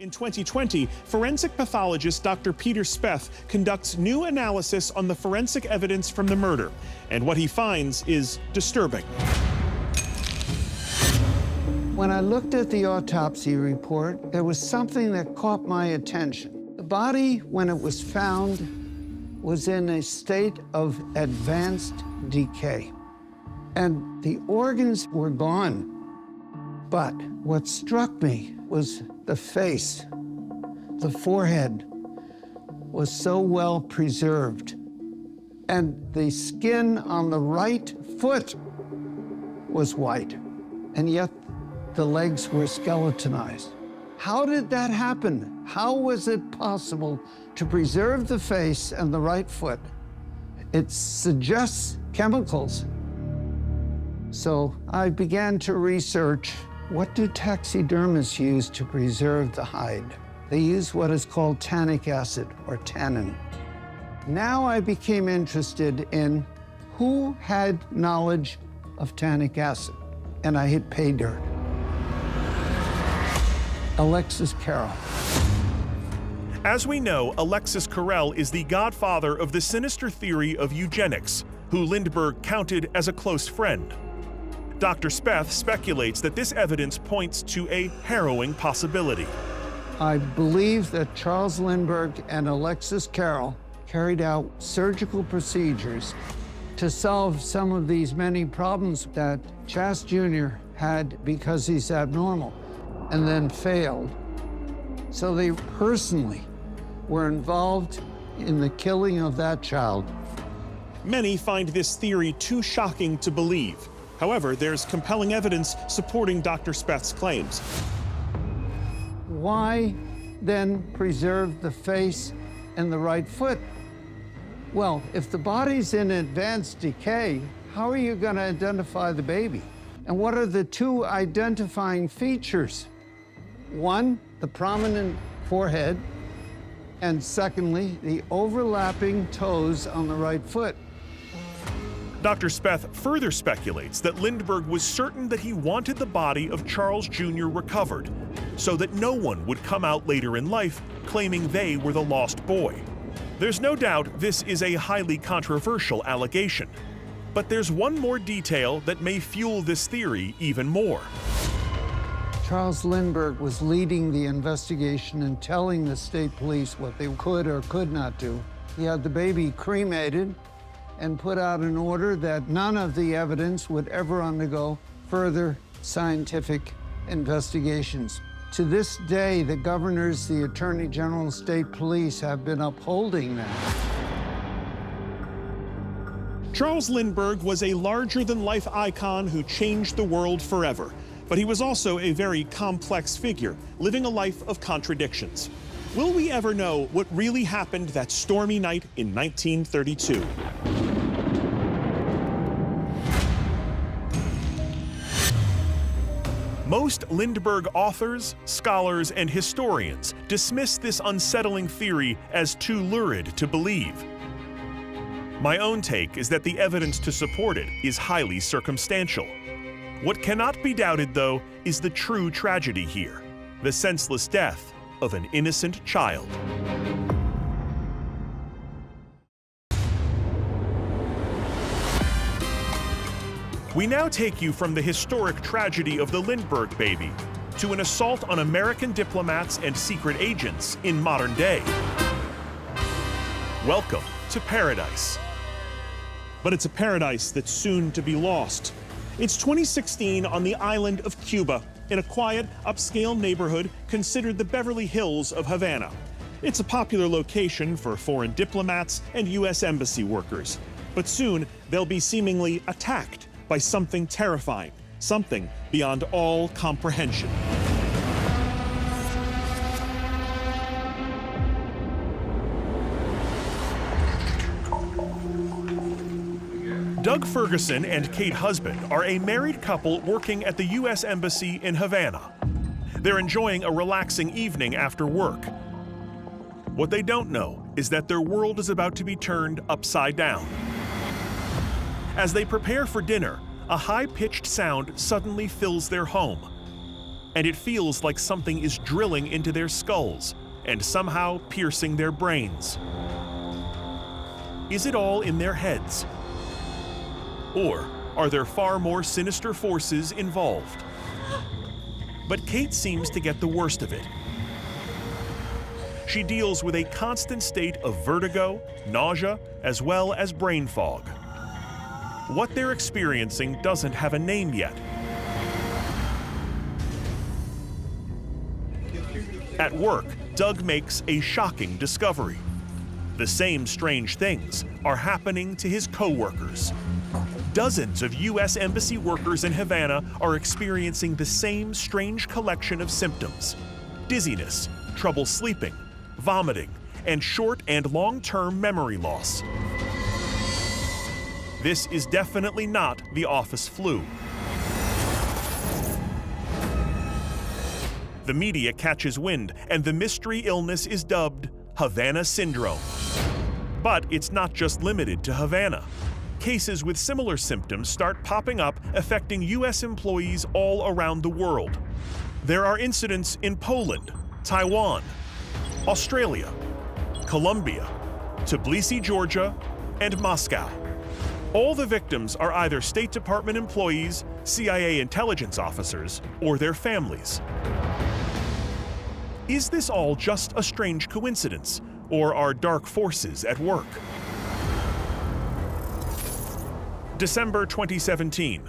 In 2020, forensic pathologist Dr. Peter Speth conducts new analysis on the forensic evidence from the murder, and what he finds is disturbing. When I looked at the autopsy report, there was something that caught my attention. The body, when it was found, was in a state of advanced decay, and the organs were gone. But what struck me was the face. The forehead was so well preserved, and the skin on the right foot was white, and yet the legs were skeletonized. How did that happen? How was it possible to preserve the face and the right foot? It suggests chemicals. So I began to research, what do taxidermists use to preserve the hide? They use what is called tannic acid, or tannin. Now I became interested in who had knowledge of tannic acid, and I hit pay dirt. Alexis Carrel. As we know, Alexis Carrel is the godfather of the sinister theory of eugenics, who Lindbergh counted as a close friend. Dr. Speth speculates that this evidence points to a harrowing possibility. I believe that Charles Lindbergh and Alexis Carrel carried out surgical procedures to solve some of these many problems that Chas Jr. had because he's abnormal, and then failed. So they personally were involved in the killing of that child. Many find this theory too shocking to believe. However, there's compelling evidence supporting Dr. Speth's claims. Why then preserve the face and the right foot? Well, if the body's in advanced decay, how are you going to identify the baby? And what are the two identifying features? One, the prominent forehead, and secondly, the overlapping toes on the right foot. Dr. Speth further speculates that Lindbergh was certain that he wanted the body of Charles Jr. recovered, so that no one would come out later in life claiming they were the lost boy. There's no doubt this is a highly controversial allegation, but there's one more detail that may fuel this theory even more. Charles Lindbergh was leading the investigation and telling the state police what they could or could not do. He had the baby cremated and put out an order that none of the evidence would ever undergo further scientific investigations. To this day, the governors, the attorney general, and state police have been upholding that. Charles Lindbergh was a larger-than-life icon who changed the world forever. But he was also a very complex figure, living a life of contradictions. Will we ever know what really happened that stormy night in 1932? Most Lindbergh authors, scholars, and historians dismiss this unsettling theory as too lurid to believe. My own take is that the evidence to support it is highly circumstantial. What cannot be doubted, though, is the true tragedy here: the senseless death of an innocent child. We now take you from the historic tragedy of the Lindbergh baby to an assault on American diplomats and secret agents in modern day. Welcome to paradise. But it's a paradise that's soon to be lost. It's 2016 on the island of Cuba, in a quiet, upscale neighborhood considered the Beverly Hills of Havana. It's a popular location for foreign diplomats and U.S. embassy workers. But soon, they'll be seemingly attacked by something terrifying, something beyond all comprehension. Doug Ferguson and Kate Husband are a married couple working at the U.S. Embassy in Havana. They're enjoying a relaxing evening after work. What they don't know is that their world is about to be turned upside down. As they prepare for dinner, a high-pitched sound suddenly fills their home. and it feels like something is drilling into their skulls and somehow piercing their brains. Is it all in their heads? Or are there far more sinister forces involved? But Kate seems to get the worst of it. She deals with a constant state of vertigo, nausea, as well as brain fog. What they're experiencing doesn't have a name yet. At work, Doug makes a shocking discovery. The same strange things are happening to his co-workers. Dozens of U.S. Embassy workers in Havana are experiencing the same strange collection of symptoms: dizziness, trouble sleeping, vomiting, and short and long-term memory loss. This is definitely not the office flu. The media catches wind, and the mystery illness is dubbed Havana Syndrome. But it's not just limited to Havana. Cases with similar symptoms start popping up, affecting U.S. employees all around the world. There are incidents in Poland, Taiwan, Australia, Colombia, Tbilisi, Georgia, and Moscow. All the victims are either State Department employees, CIA intelligence officers, or their families. Is this all just a strange coincidence, or are dark forces at work? December 2017.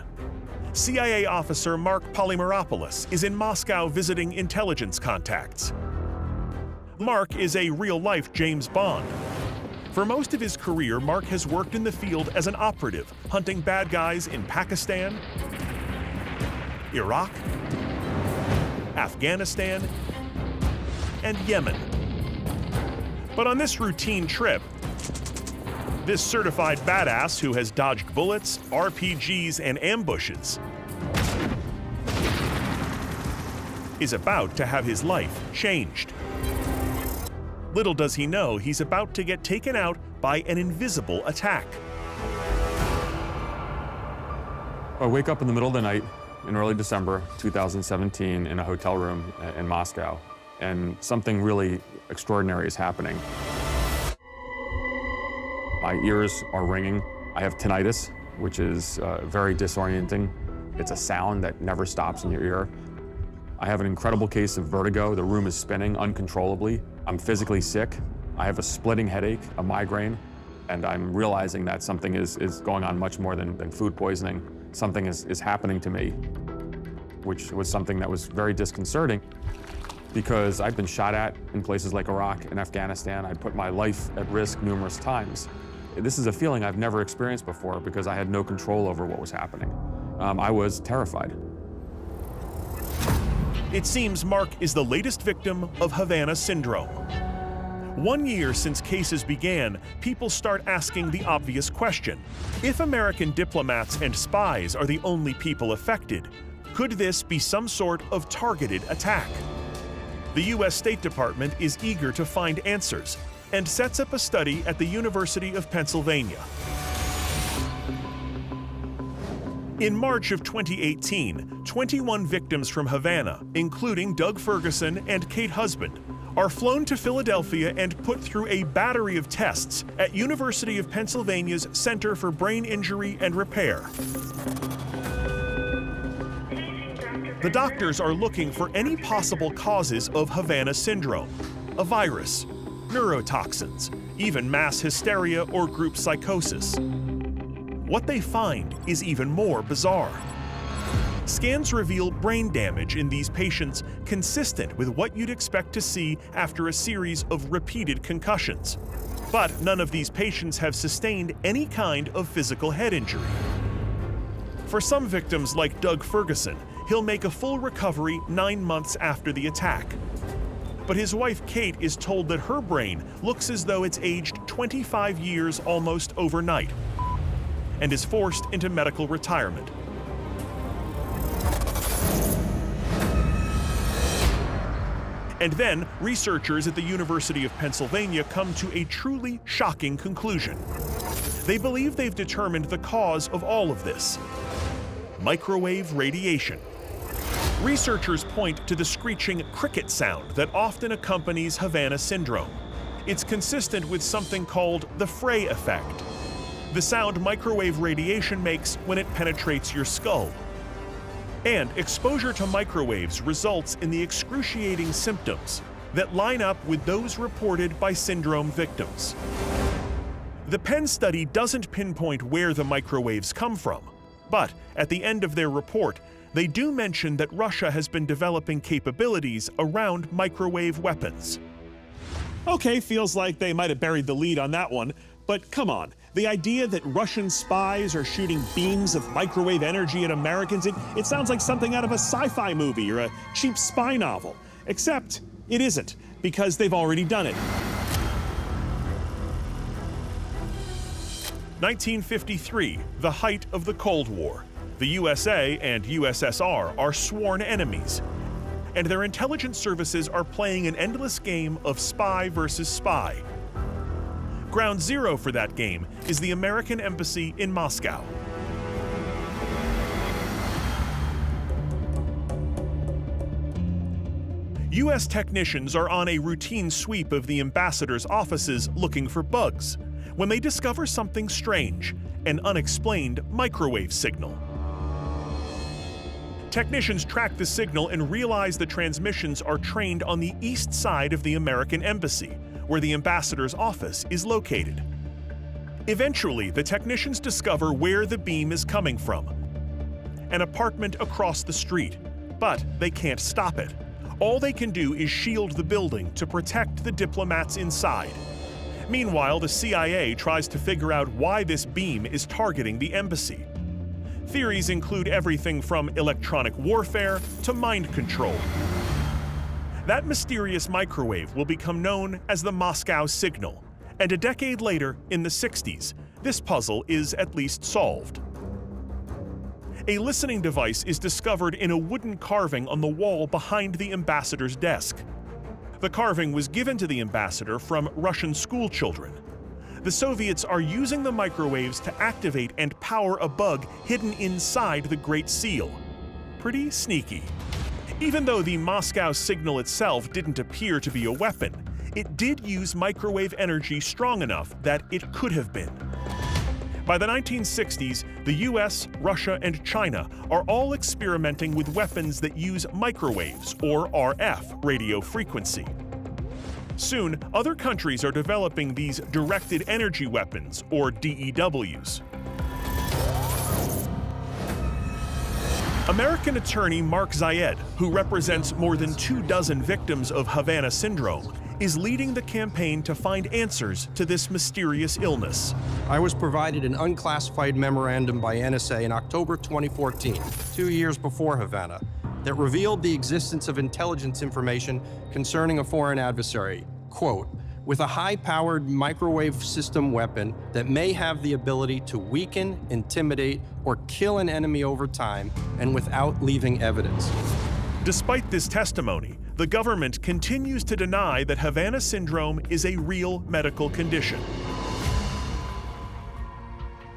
CIA officer Mark Polymeropoulos is in Moscow visiting intelligence contacts. Mark is a real-life James Bond. For most of his career, Mark has worked in the field as an operative, hunting bad guys in Pakistan, Iraq, Afghanistan, and Yemen. But on this routine trip, this certified badass who has dodged bullets, RPGs, and ambushes is about to have his life changed. Little does he know he's about to get taken out by an invisible attack. I wake up in the middle of the night in early December 2017 in a hotel room in Moscow, and something really extraordinary is happening. My ears are ringing. I have tinnitus, which is very disorienting. It's a sound that never stops in your ear. I have an incredible case of vertigo. The room is spinning uncontrollably. I'm physically sick. I have a splitting headache, a migraine, and I'm realizing that something is going on much more than food poisoning. Something is happening to me, which was something that was very disconcerting because I've been shot at in places like Iraq and Afghanistan. I put my life at risk numerous times. This is a feeling I've never experienced before because I had no control over what was happening. I was terrified. It seems Mark is the latest victim of Havana Syndrome. 1 year since cases began, people start asking the obvious question: if American diplomats and spies are the only people affected, could this be some sort of targeted attack? The U.S. State Department is eager to find answers and sets up a study at the University of Pennsylvania. In March of 2018, 21 victims from Havana, including Doug Ferguson and Kate Husband, are flown to Philadelphia and put through a battery of tests at University of Pennsylvania's Center for Brain Injury and Repair. The doctors are looking for any possible causes of Havana Syndrome: a virus, neurotoxins, even mass hysteria or group psychosis. What they find is even more bizarre. Scans reveal brain damage in these patients consistent with what you'd expect to see after a series of repeated concussions. But none of these patients have sustained any kind of physical head injury. For some victims like Doug Ferguson, he'll make a full recovery 9 months after the attack. But his wife Kate is told that her brain looks as though it's aged 25 years almost overnight, and is forced into medical retirement. And then, researchers at the University of Pennsylvania come to a truly shocking conclusion. They believe they've determined the cause of all of this: microwave radiation. Researchers point to the screeching cricket sound that often accompanies Havana syndrome. It's consistent with something called the Frey effect, the sound microwave radiation makes when it penetrates your skull. And exposure to microwaves results in the excruciating symptoms that line up with those reported by syndrome victims. The Penn study doesn't pinpoint where the microwaves come from, but at the end of their report, they do mention that Russia has been developing capabilities around microwave weapons. Okay, feels like they might have buried the lead on that one, but come on. The idea that Russian spies are shooting beams of microwave energy at Americans, it sounds like something out of a sci-fi movie or a cheap spy novel. Except it isn't, because they've already done it. 1953, the height of the Cold War. The USA and USSR are sworn enemies, and their intelligence services are playing an endless game of spy versus spy. Ground zero for that game is the American embassy in Moscow. U.S. technicians are on a routine sweep of the ambassador's offices looking for bugs when they discover something strange, an unexplained microwave signal. Technicians track the signal and realize the transmissions are trained on the east side of the American embassy, where the ambassador's office is located. Eventually, the technicians discover where the beam is coming from: an apartment across the street, but they can't stop it. All they can do is shield the building to protect the diplomats inside. Meanwhile, the CIA tries to figure out why this beam is targeting the embassy. Theories include everything from electronic warfare to mind control. That mysterious microwave will become known as the Moscow signal, and a decade later, in the 60s, this puzzle is at least solved. A listening device is discovered in a wooden carving on the wall behind the ambassador's desk. The carving was given to the ambassador from Russian school children. The Soviets are using the microwaves to activate and power a bug hidden inside the Great Seal. Pretty sneaky. Even though the Moscow signal itself didn't appear to be a weapon, it did use microwave energy strong enough that it could have been. By the 1960s, the US, Russia, and China are all experimenting with weapons that use microwaves, or RF, radio frequency. Soon, other countries are developing these directed energy weapons, or DEWs. American attorney Mark Zayed, who represents more than 24 victims of Havana syndrome, is leading the campaign to find answers to this mysterious illness. I was provided an unclassified memorandum by NSA in October 2014, 2 years before Havana, that revealed the existence of intelligence information concerning a foreign adversary, quote, with a high-powered microwave system weapon that may have the ability to weaken, intimidate, or kill an enemy over time and without leaving evidence. Despite this testimony, the government continues to deny that Havana syndrome is a real medical condition.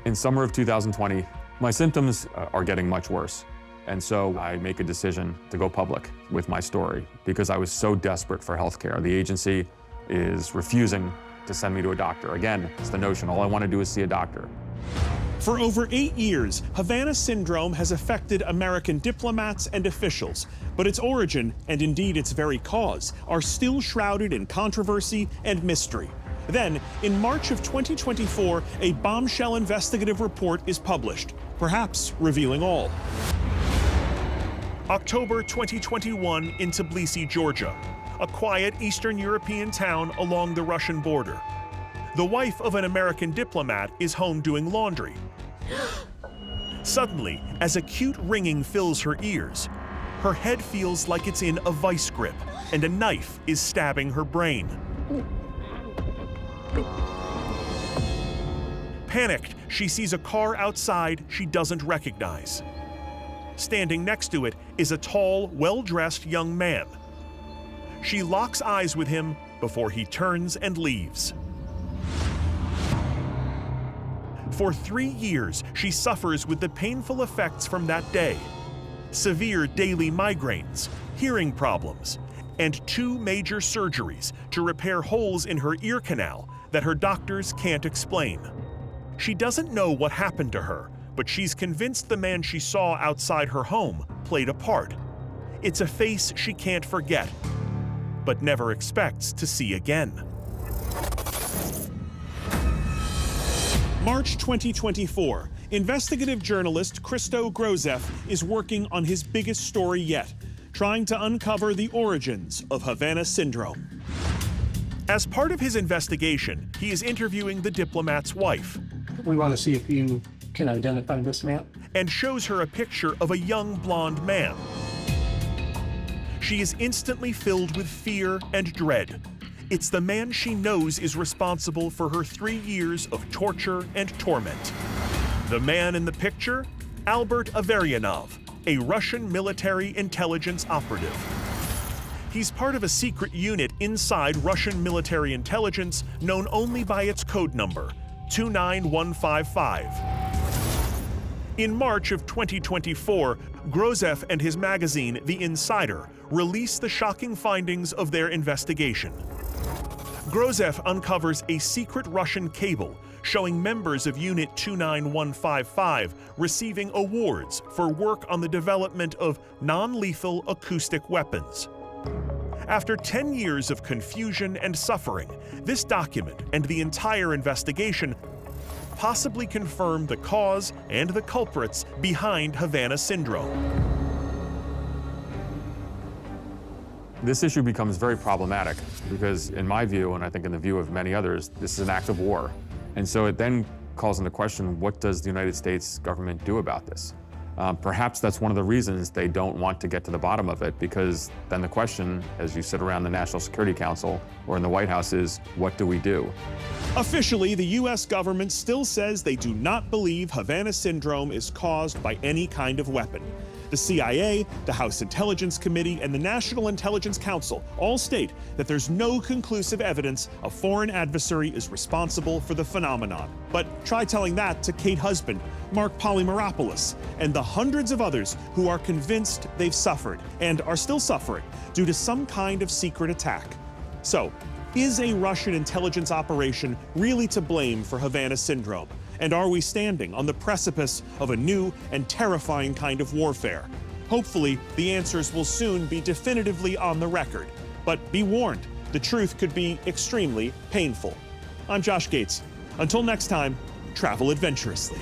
In summer of 2020, my symptoms are getting much worse. And so I make a decision to go public with my story because I was so desperate for healthcare. The agency is refusing to send me to a doctor. Again, it's the notion, all I want to do is see a doctor. For over 8 years, Havana syndrome has affected American diplomats and officials, but its origin, and indeed its very cause, are still shrouded in controversy and mystery. Then, in March of 2024, a bombshell investigative report is published, perhaps revealing all. October 2021 in Tbilisi, Georgia, a quiet Eastern European town along the Russian border. The wife of an American diplomat is home doing laundry. Suddenly, as acute ringing fills her ears, her head feels like it's in a vice grip, and a knife is stabbing her brain. Panicked, she sees a car outside she doesn't recognize. Standing next to it is a tall, well-dressed young man. She locks eyes with him before he turns and leaves. For 3 years, she suffers with the painful effects from that day. severe daily migraines, hearing problems, and 2 major surgeries to repair holes in her ear canal that her doctors can't explain. She doesn't know what happened to her, but she's convinced the man she saw outside her home played a part. It's a face she can't forget, but never expects to see again. March 2024, investigative journalist Christo Grozev is working on his biggest story yet, trying to uncover the origins of Havana Syndrome. As part of his investigation, he is interviewing the diplomat's wife We want to see if you can identify this man. and shows her a picture of a young blonde man. She is instantly filled with fear and dread. It's the man she knows is responsible for her 3 years of torture and torment. The man in the picture? Albert Averyanov, a Russian military intelligence operative. He's part of a secret unit inside Russian military intelligence known only by its code number, 29155. In March of 2024, Grozev and his magazine, The Insider, released the shocking findings of their investigation. Grozev uncovers a secret Russian cable showing members of Unit 29155 receiving awards for work on the development of non-lethal acoustic weapons. After 10 years of confusion and suffering, this document and the entire investigation possibly confirm the cause and the culprits behind Havana Syndrome. This issue becomes very problematic because, in my view, and I think in the view of many others, this is an act of war. And so it then calls into question, what does the United States government do about this? Perhaps that's one of the reasons they don't want to get to the bottom of it, because then the question, as you sit around the National Security Council or in the White House, is what do we do? Officially, the U.S. government still says they do not believe Havana Syndrome is caused by any kind of weapon. The CIA, the House Intelligence Committee, and the National Intelligence Council all state that there's no conclusive evidence a foreign adversary is responsible for the phenomenon. But try telling that to Kate Husband, Mark Polymeropoulos, and the hundreds of others who are convinced they've suffered and are still suffering due to some kind of secret attack. So, is a Russian intelligence operation really to blame for Havana Syndrome? And are we standing on the precipice of a new and terrifying kind of warfare? Hopefully, the answers will soon be definitively on the record. But be warned, the truth could be extremely painful. I'm Josh Gates. Until next time, travel adventurously.